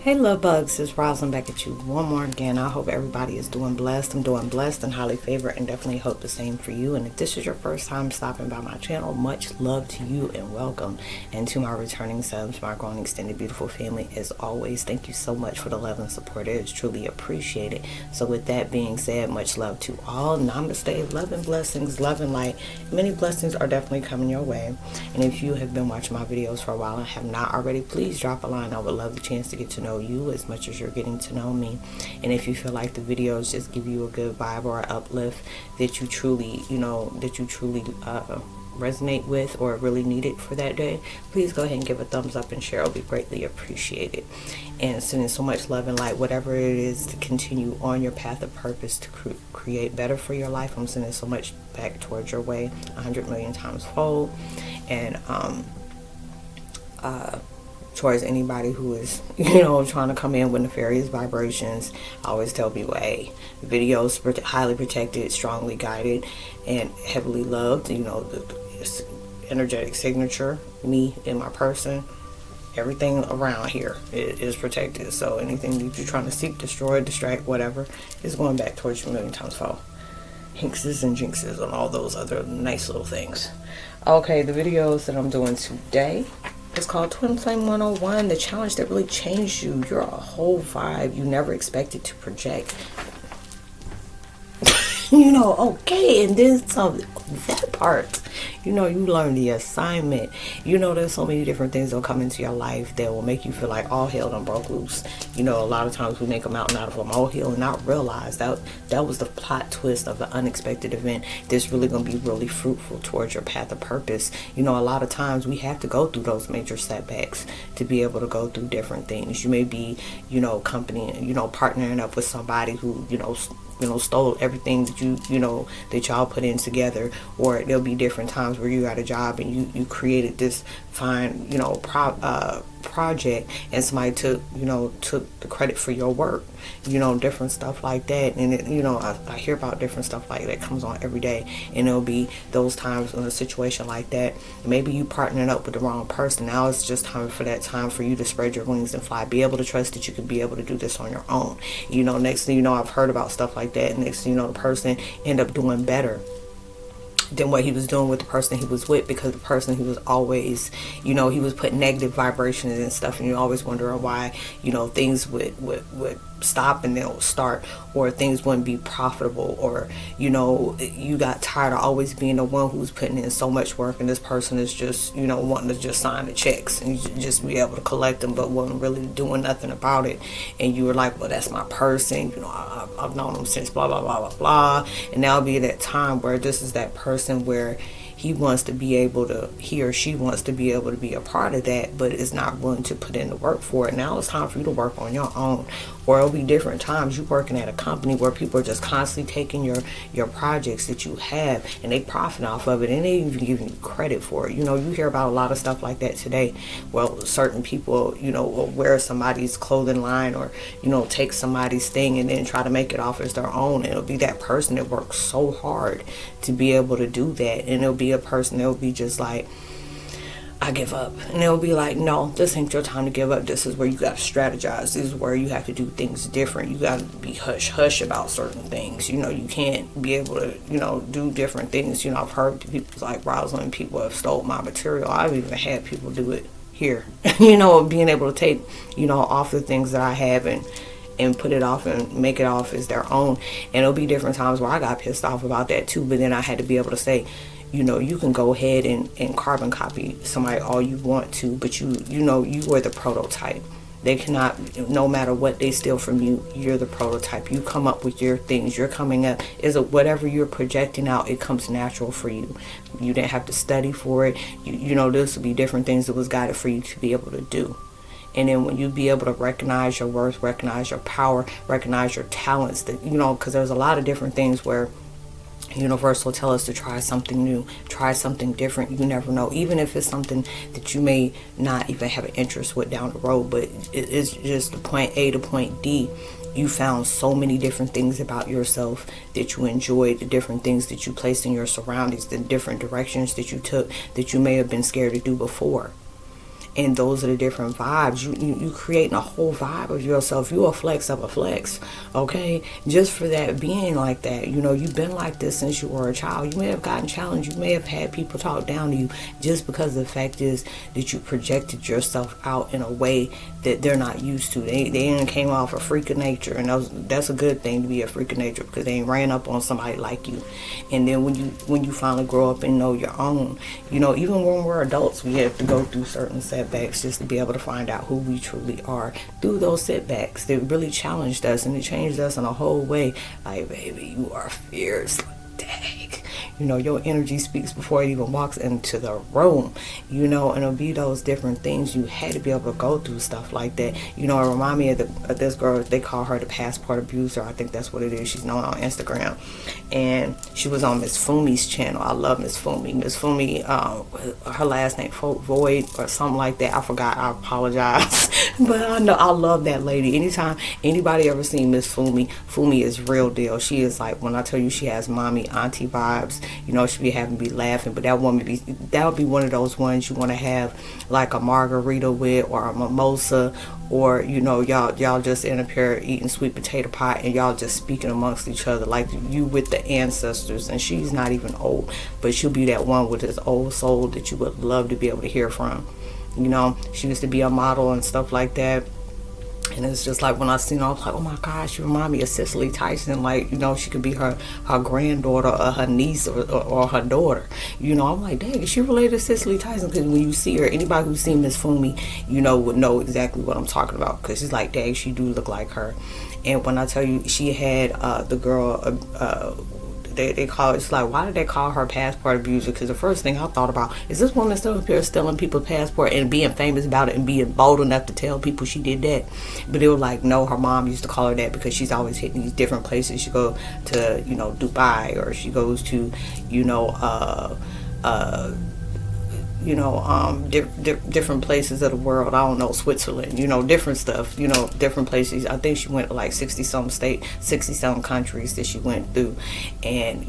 Hey love bugs, it's Roslynn back at you one more again. I hope everybody is doing blessed. I'm doing blessed and highly favored, and definitely hope the same for you. And if this is your first time stopping by my channel, much love to you and welcome. And to my returning subs, my growing extended beautiful family, as always, thank you so much for the love and support. It is truly appreciated. So with that being said, much love to all. Namaste, love and blessings, love and light. Many blessings are definitely coming your way. And if you have been watching my videos for a while and have not already, please drop a line. I would love the chance to get to know you as much as you're getting to know me. And if you feel like the videos just give you a good vibe or an uplift that you truly resonate with or really need it for that day, please go ahead and give a thumbs up and share. It'll be greatly appreciated. And sending so much love and light, whatever it is, to continue on your path of purpose to create better for your life. I'm sending so much back towards your way, 100 million times fold. And towards anybody who is, trying to come in with nefarious vibrations, I always tell people, hey, the video is highly protected, strongly guided, and heavily loved. The energetic signature, me and my person, everything around here is protected. So anything that you're trying to seek, destroy, distract, whatever, is going back towards you a million times fold. Hinkses and jinxes and all those other nice little things. Okay, the videos that I'm doing today, it's called Twin Flame 101, the challenge that really changed you. You're a whole vibe you never expected to project. Okay, and then some, that part, you learn the assignment. There's so many different things that will come into your life that will make you feel like all hell done broke loose. A lot of times we make a mountain out of a molehill and not realize that was the plot twist of the unexpected event that's really going to be really fruitful towards your path of purpose. A lot of times we have to go through those major setbacks to be able to go through different things. You may be, partnering up with somebody who, stole everything that that y'all put in together, or there'll be different times where you got a job and you created this fine, project, and somebody took the credit for your work, different stuff like that. And I hear about different stuff like that comes on every day, and it'll be those times in a situation like that. Maybe you partnering up with the wrong person. Now it's just time for you to spread your wings and fly. Be able to trust that you can be able to do this on your own. Next thing you know, I've heard about stuff like that, and next thing you know, the person end up doing better than what he was doing with the person he was with, because the person he was always, he was putting negative vibrations and stuff, and you always wonder why, things would stop and they'll start, or things wouldn't be profitable, or you got tired of always being the one who's putting in so much work, and this person is just wanting to just sign the checks and just be able to collect them, but wasn't really doing nothing about it. And you were like, well, that's my person, I've known him since blah blah blah blah blah. And now it'll be that time where this is that person where he or she wants to be able to be a part of that, but is not willing to put in the work for it. Now it's time for you to work on your own. Or it'll be different times you working at a company where people are just constantly taking your projects that you have, and they profit off of it, and they even giving you credit for it. You hear about a lot of stuff like that today. Well, certain people, will wear somebody's clothing line, or take somebody's thing and then try to make it off as their own. And it'll be that person that works so hard to be able to do that, and it'll be a person that will be just like, I give up. And they'll be like, no, this ain't your time to give up. This is where you got to strategize. This is where you have to do things different. You got to be hush about certain things. You can't be able to, do different things. I've heard people like Roslynn, people have stole my material. I've even had people do it here. Being able to take, off the things that I have and put it off and make it off as their own. And it'll be different times where I got pissed off about that too. But then I had to be able to say, you can go ahead and carbon copy somebody all you want to, but you are the prototype. They cannot, no matter what they steal from you, you're the prototype. You come up with your things. You're coming up, whatever you're projecting out, it comes natural for you. You didn't have to study for it. This will be different things that was guided for you to be able to do. And then when you be able to recognize your worth, recognize your power, recognize your talents, that because there's a lot of different things where Universe will tell us to try something new, try something different. You never know, even if it's something that you may not even have an interest with down the road, but it's just the point A to point D. You found so many different things about yourself that you enjoyed, the different things that you placed in your surroundings, the different directions that you took that you may have been scared to do before. And those are the different vibes. You creating a whole vibe of yourself. You a flex of a flex, okay? Just for that being like that. You've been like this since you were a child. You may have gotten challenged. You may have had people talk down to you just because the fact is that you projected yourself out in a way that they're not used to. They ain't came off a freak of nature, and that's a good thing to be a freak of nature, because they ain't ran up on somebody like you. And then when you finally grow up and know your own, even when we're adults, we have to go through certain setbacks just to be able to find out who we truly are through those setbacks. They really challenged us, and it changed us in a whole way. Like, baby, you are fierce. Dang. Your energy speaks before it even walks into the room, and it'll be those different things. You had to be able to go through stuff like that. It remind me of this girl. They call her the passport abuser. I think that's what it is. She's known on Instagram, and she was on Miss Fumi's channel. I love Miss Fumi. Miss Fumi, her last name Void or something like that. I forgot. I apologize. But I know I love that lady. Anytime anybody ever seen Miss Fumi, Fumi is real deal. She is like, when I tell you, she has mommy auntie vibes. She be having me laughing. But that would be one of those ones you want to have like a margarita with, or a mimosa, or y'all just in a pair eating sweet potato pie, and y'all just speaking amongst each other like you with the ancestors. And she's not even old, but she'll be that one with this old soul that you would love to be able to hear from. She used to be a model and stuff like that. And it's just like, when I seen her, I was like, oh my gosh, she remind me of Cicely Tyson. Like, she could be her granddaughter, or her niece, or her daughter. I'm like, dang, is she related to Cicely Tyson? Because when you see her, anybody who's seen Miss Fumi, would know exactly what I'm talking about. Because she's like, dang, she do look like her. And when I tell you, she had the girl, they call it, it's like, why did they call her passport abuser? Because the first thing I thought about is, this woman still up here stealing people's passport and being famous about it and being bold enough to tell people she did that. But they were like, no, her mom used to call her that because she's always hitting these different places. She go to Dubai, or she goes to different places of the world. I don't know, Switzerland, different stuff, different places. I think she went to like 60-some countries that she went through. And,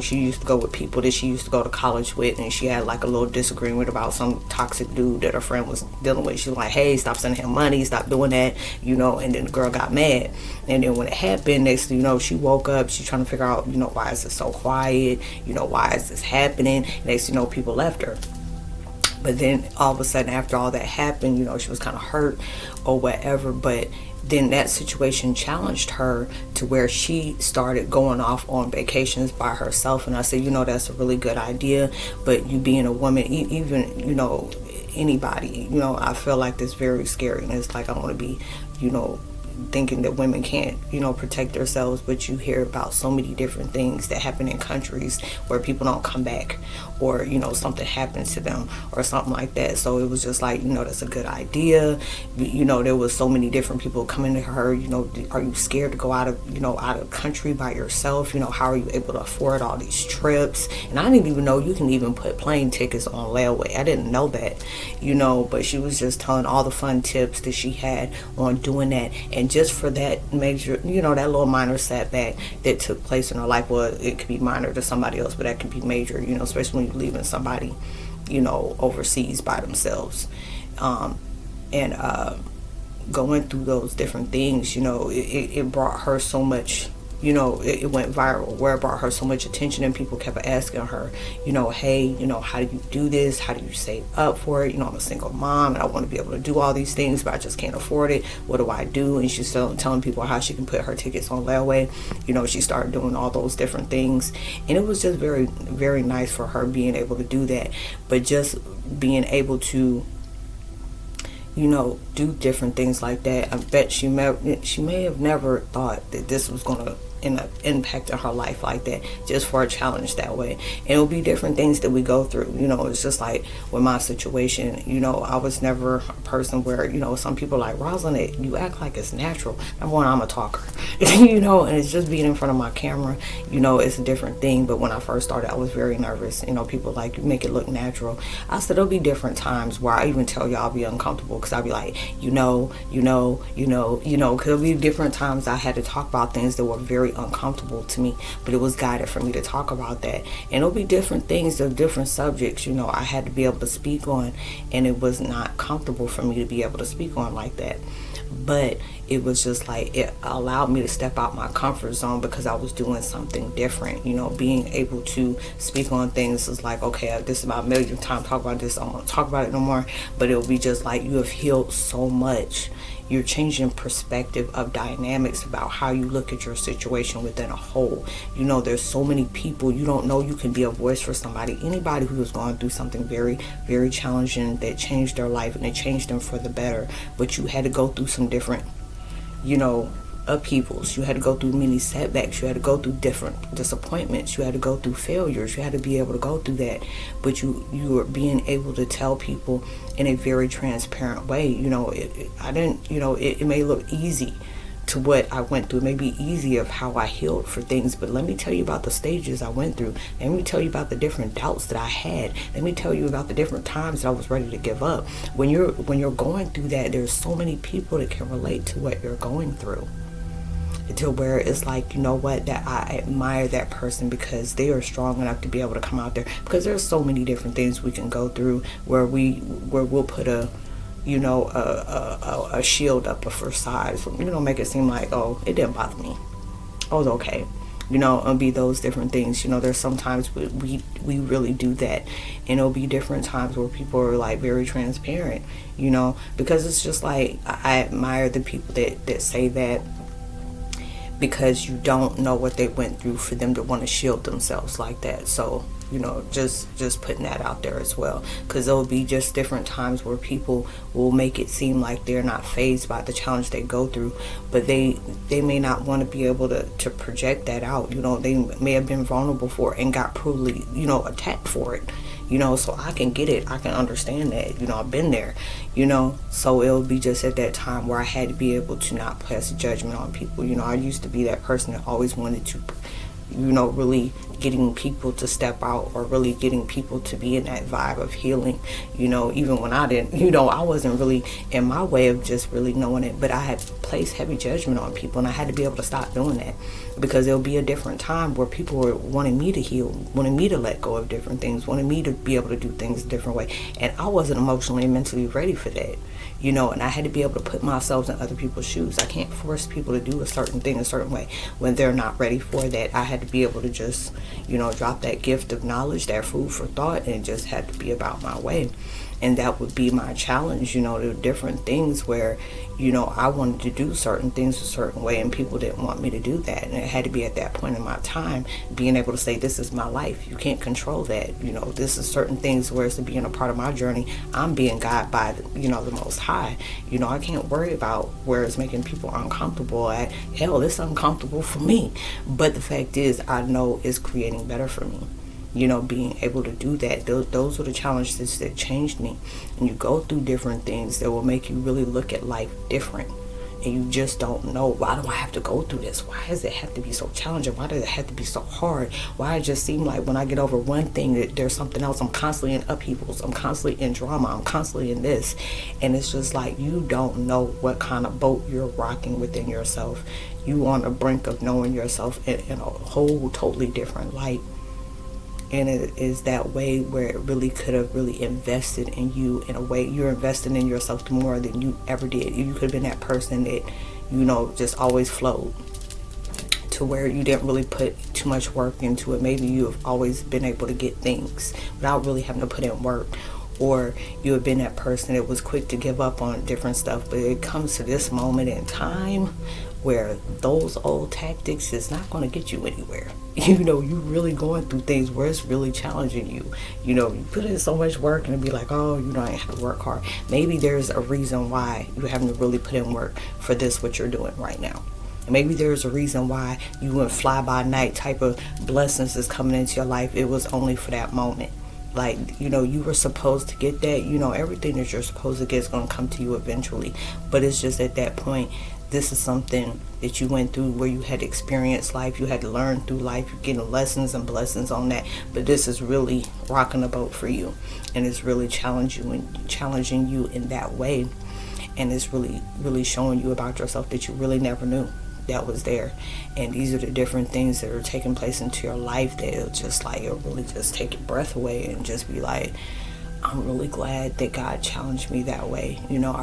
she used to go with people that she used to go to college with, and she had like a little disagreement about some toxic dude that her friend was dealing with. She was like, hey, stop sending him money, stop doing that, and then the girl got mad. And then when it happened, next she woke up, she's trying to figure out, why is it so quiet, why is this happening? Next people left her. But then all of a sudden, after all that happened, she was kind of hurt or whatever. But then that situation challenged her to where she started going off on vacations by herself. And I said, that's a really good idea. But you being a woman, even, anybody, I feel like that's very scary. And it's like, I want to be, thinking that women can't, protect themselves. But you hear about so many different things that happen in countries where people don't come back, or, something happens to them or something like that. So it was just like, that's a good idea. There was so many different people coming to her, are you scared to go out of country by yourself? How are you able to afford all these trips? And I didn't even know you can even put plane tickets on layaway. I didn't know that, but she was just telling all the fun tips that she had on doing that. And just for that major, that little minor setback that took place in her life, well, it could be minor to somebody else, but that could be major, especially when you're leaving somebody, overseas by themselves. And going through those different things, it brought her so much, it went viral, where it brought her so much attention, and people kept asking her, hey, how do you do this? How do you save up for it? I'm a single mom and I want to be able to do all these things, but I just can't afford it. What do I do? And she's still telling people how she can put her tickets on layaway. She started doing all those different things, and it was just very, very nice for her being able to do that. But just being able to do different things like that. I bet she may have never thought that this was going to end up impacting her life like that, just for a challenge that way. And it'll be different things that we go through. It's just like with my situation, I was never a person where, some people are like, Roslynn, you act like it's natural. Number one, I'm a talker, and it's just being in front of my camera, it's a different thing. But when I first started, I was very nervous. People like, you make it look natural. I said, there'll be different times where I even tell y'all I'll be uncomfortable, because I'll be like, because there'll be different times I had to talk about things that were very uncomfortable to me, but it was guided for me to talk about that. And it'll be different things of different subjects, I had to be able to speak on, and it was not comfortable for me to be able to speak on like that. But it was just like, it allowed me to step out my comfort zone because I was doing something different. Being able to speak on things is like, okay, this is about a million times talk about this, I don't want to talk about it no more. But it'll be just like, you have healed so much. You're changing perspective of dynamics about how you look at your situation within a whole. There's so many people, you don't know you can be a voice for somebody. Anybody who has gone through something very, very challenging that changed their life and it changed them for the better. But you had to go through some different, upheavals. You had to go through many setbacks. You had to go through different disappointments. You had to go through failures. You had to be able to go through that. But you were being able to tell people in a very transparent way. It may look easy to what I went through. It may be easy of how I healed for things, but let me tell you about the stages I went through. Let me tell you about the different doubts that I had. Let me tell you about the different times that I was ready to give up. When you're going through that, there's so many people that can relate to what you're going through. To where it's like, that I admire that person because they are strong enough to be able to come out there, because there's so many different things we can go through where we'll put a shield up for size, make it seem like, oh, it didn't bother me, oh, it's okay, and be those different things. There's sometimes we really do that, and it'll be different times where people are like very transparent, because it's just like, I admire the people that say that, because you don't know what they went through for them to want to shield themselves like that. So just putting that out there as well, because there'll be just different times where people will make it seem like they're not fazed by the challenge they go through, but they may not want to be able to project that out. They may have been vulnerable for it and got cruelly attacked for it. So I can get it. I can understand that. I've been there, so it'll be just at that time where I had to be able to not pass judgment on people. I used to be that person that always wanted to, really getting people to step out, or really getting people to be in that vibe of healing, even when I didn't, I wasn't really in my way of just really knowing it, but I had placed heavy judgment on people, and I had to be able to stop doing that, because there'll be a different time where people were wanting me to heal, wanting me to let go of different things, wanting me to be able to do things a different way, and I wasn't emotionally and mentally ready for that. And I had to be able to put myself in other people's shoes. I can't force people to do a certain thing a certain way when they're not ready for that. I had to be able to just, drop that gift of knowledge, that food for thought, and just had to be about my way. And that would be my challenge, the different things where, I wanted to do certain things a certain way, and people didn't want me to do that. And it had to be at that point in my time, being able to say, this is my life. You can't control that. This is certain things where it's being a part of my journey. I'm being guided by, the Most High. I can't worry about where it's making people uncomfortable at. Hell, it's uncomfortable for me. But the fact is, I know it's creating better for me. Being able to do that, those are the challenges that changed me. And you go through different things that will make you really look at life different. And you just don't know, why do I have to go through this? Why does it have to be so challenging? Why does it have to be so hard? Why it just seem like when I get over one thing that there's something else? I'm constantly in upheavals. I'm constantly in drama. I'm constantly in this. And it's just like, you don't know what kind of boat you're rocking within yourself. You on the brink of knowing yourself in a whole totally different light. And it is that way where it really could have really invested in you in a way. You're investing in yourself more than you ever did. You could have been that person that, just always flowed, to where you didn't really put too much work into it. Maybe you have always been able to get things without really having to put in work. Or you have been that person that was quick to give up on different stuff. But it comes to this moment in time where those old tactics is not going to get you anywhere. You really going through things where it's really challenging you. You put in so much work and it'd be like, oh, I ain't have to work hard. Maybe there's a reason why you haven't really put in work for this, what you're doing right now. And maybe there's a reason why you went fly by night type of blessings is coming into your life. It was only for that moment. Like, you were supposed to get that. Everything that you're supposed to get is going to come to you eventually. But it's just at that point, this is something that you went through where you had experienced life. You had to learn through life. You're getting lessons and blessings on that. But this is really rocking the boat for you. And it's really challenging you in that way. And it's really, really showing you about yourself that you really never knew. that was there. And these are the different things that are taking place into your life that it'll just like, it'll really just take your breath away and just be like, I'm really glad that God challenged me that way. Now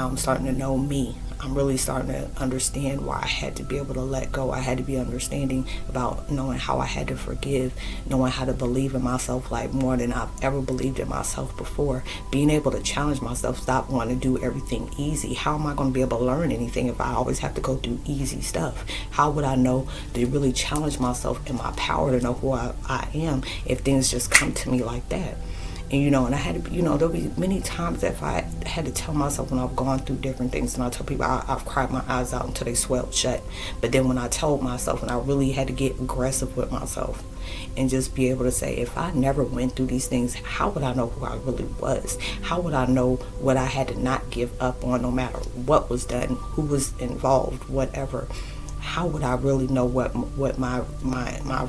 I'm starting to know me. I'm really starting to understand why I had to be able to let go. I had to be understanding about knowing how I had to forgive, knowing how to believe in myself like more than I've ever believed in myself before. Being able to challenge myself, stop wanting to do everything easy. How am I going to be able to learn anything if I always have to go through easy stuff? How would I know to really challenge myself in my power to know who I am if things just come to me like that? And and I had to, there'll be many times that if I had to tell myself when I've gone through different things, and I tell people I've cried my eyes out until they swelled shut. But then when I told myself, and I really had to get aggressive with myself and just be able to say, if I never went through these things, how would I know who I really was? How would I know what I had to not give up on, no matter what was done, who was involved, whatever? How would I really know what my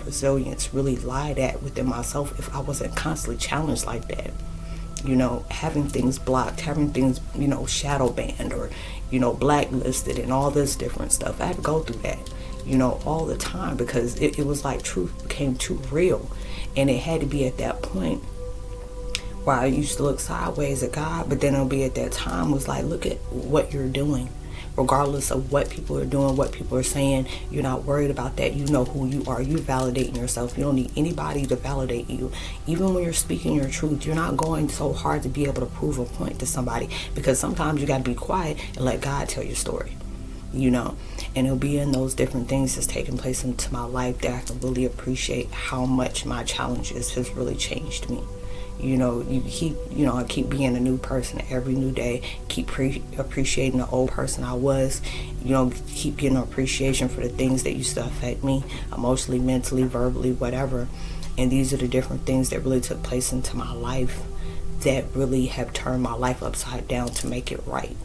resilience really lied at within myself if I wasn't constantly challenged like that? Having things blocked, having things, shadow banned or, blacklisted and all this different stuff. I had to go through that, all the time, because it was like truth became too real. And it had to be at that point where I used to look sideways at God, but then it'll be at that time was like, look at what you're doing. Regardless of what people are doing, what people are saying, you're not worried about that. You know who you are. You're validating yourself. You don't need anybody to validate you. Even when you're speaking your truth, you're not going so hard to be able to prove a point to somebody, because sometimes you got to be quiet and let God tell your story, and it'll be in those different things that's taking place into my life that I can really appreciate how much my challenges has really changed me. I keep being a new person every new day, keep appreciating the old person I was, keep getting appreciation for the things that used to affect me emotionally, mentally, verbally, whatever. And these are the different things that really took place into my life that really have turned my life upside down to make it right.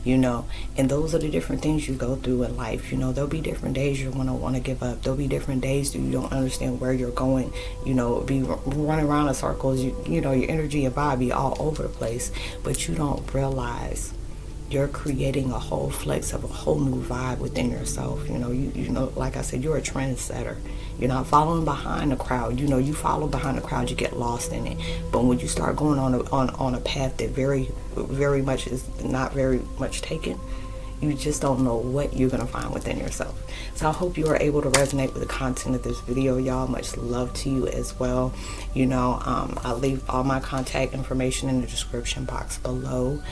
And those are the different things you go through in life. There'll be different days you're going to want to give up. There'll be different days that you don't understand where you're going. Be running around in circles. Your energy and vibe be all over the place. But you don't realize you're creating a whole flex of a whole new vibe within yourself. Like I said, you're a trendsetter. You're not following behind the crowd. You follow behind the crowd, you get lost in it. But when you start going on a path that very, very much is not very much taken, you just don't know what you're going to find within yourself. So I hope you are able to resonate with the content of this video, y'all. Much love to you as well. I'll leave all my contact information in the description box below.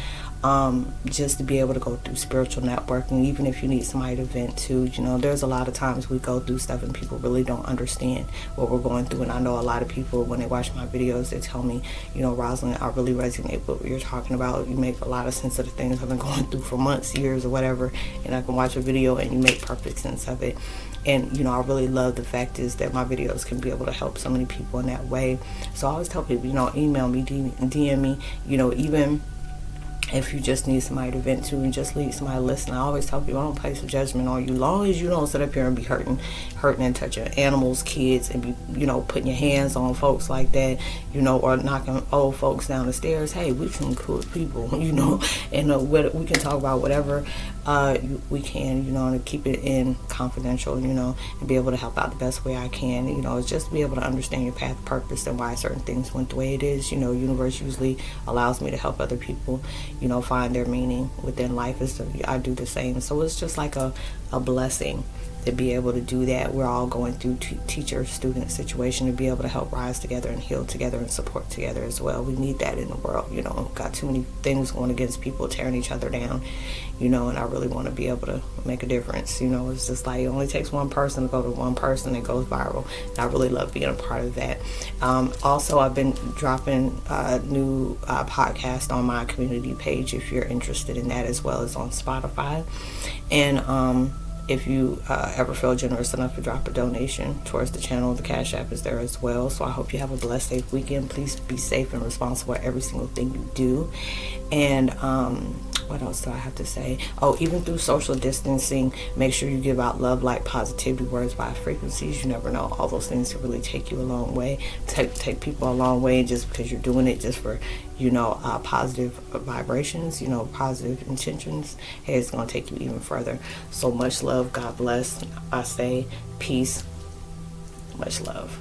Just to be able to go through spiritual networking, even if you need somebody to vent to. There's a lot of times we go through stuff and people really don't understand what we're going through. And I know a lot of people, when they watch my videos, they tell me, Roslynn, I really resonate with what you're talking about. You make a lot of sense of the things I've been going through for months, years, or whatever. And I can watch a video and you make perfect sense of it. And I really love the fact is that my videos can be able to help so many people in that way. So I always tell people, email me, DM me, even if you just need somebody to vent to and just need somebody to listen. I always tell people, I don't place a judgment on you, long as you don't sit up here and be hurting and touching animals, kids, and be, putting your hands on folks like that, or knocking old folks down the stairs. Hey, we can cool people, and we can talk about whatever we can, and keep it in confidential, and be able to help out the best way I can. It's just to be able to understand your path, purpose, and why certain things went the way it is. Universe usually allows me to help other people, find their meaning within life. I do the same. So it's just like a blessing to be able to do that. We're all going through teacher-student situation, to be able to help rise together and heal together and support together as well. We need that in the world. Got too many things going against people, tearing each other down, and I really want to be able to make a difference. It's just like it only takes one person to go to one person and it goes viral. And I really love being a part of that. Also, I've been dropping a new podcast on my community page if you're interested in that, as well as on Spotify. And if you ever feel generous enough to drop a donation towards the channel, the Cash App is there as well. So I hope you have a blessed, safe weekend. Please be safe and responsible at every single thing you do. And what else do I have to say? Even through social distancing, make sure you give out love, light, positivity, words, vibe, frequencies. You never know. All those things can really take you a long way. Take people a long way, just because you're doing it just for, positive vibrations, positive intentions, hey, it's going to take you even further. So much love. God bless. I say peace. Much love.